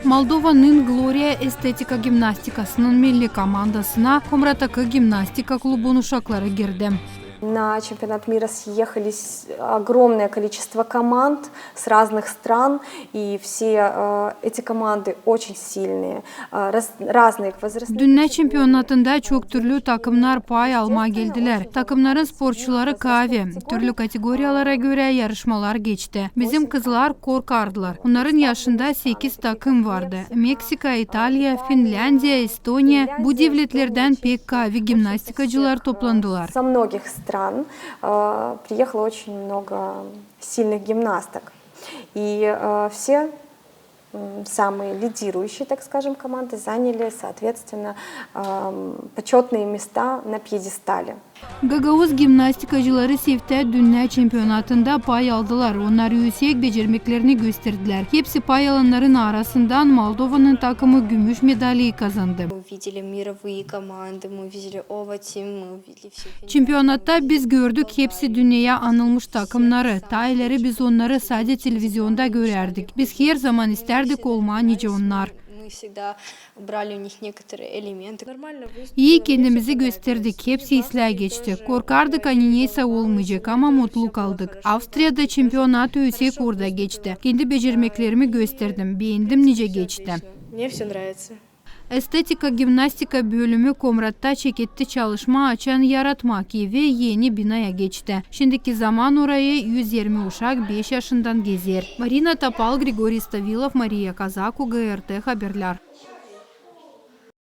Moldova'nın Gloria estetika gimnastikasının milli komandasına Komrataka Gimnastika klubunun uşakları girdi. На чемпионат мира съехались огромное количество команд с разных стран, и все эти команды очень сильные, разные возрастные. Dünya çempionatında çok türlü takımlar pay almaya geldiler. Takımların sporcuları kahve, türlü kategoriyalara göre yarışmalar geçti. Bizim kızlar korkardılar. Onların yaşında 8 takım vardı. Meksika, İtalya, Finlandiya, Estonya, bu devletlerden pek kahve gimnastikacılar toplandılar. Со многих стран приехало очень много сильных гимнасток. И все самые лидирующие, так скажем, команды заняли, соответственно, почетные места на пьедестале. Gagavuz gimnastikacıları Sivte Dünya Çempionatında pay aldılar. Onlar yüksek becermeklerini gösterdiler. Hepsi pay alanların arasından Moldova'nın takımı gümüş madalyayı kazandı. Çempionatta biz gördük hepsi dünyaya anılmış takımları. Ta ileri biz onları sadece televizyonda görerdik. Biz her zaman isterdik olmayı nice onlar. İyi kendimizi gösterdik. Hepsi ıslah geçti. Korkardık hani neyse olmayacak ama mutlu kaldık. Avusturya'da çempionatı yüksek orada geçti. Kendi becermeklerimi gösterdim. Beğendim nice geçti. Estetika gimnastika bölümü Komrat'ta çeşitli çalışma açan yaratmak ve yeni binaya geçti. Şimdiki zaman orayı 120 uşak 5 yaşından gezer. Marina Tapal, Grigori Stavilov, Maria Kazaku, GRT Haberler.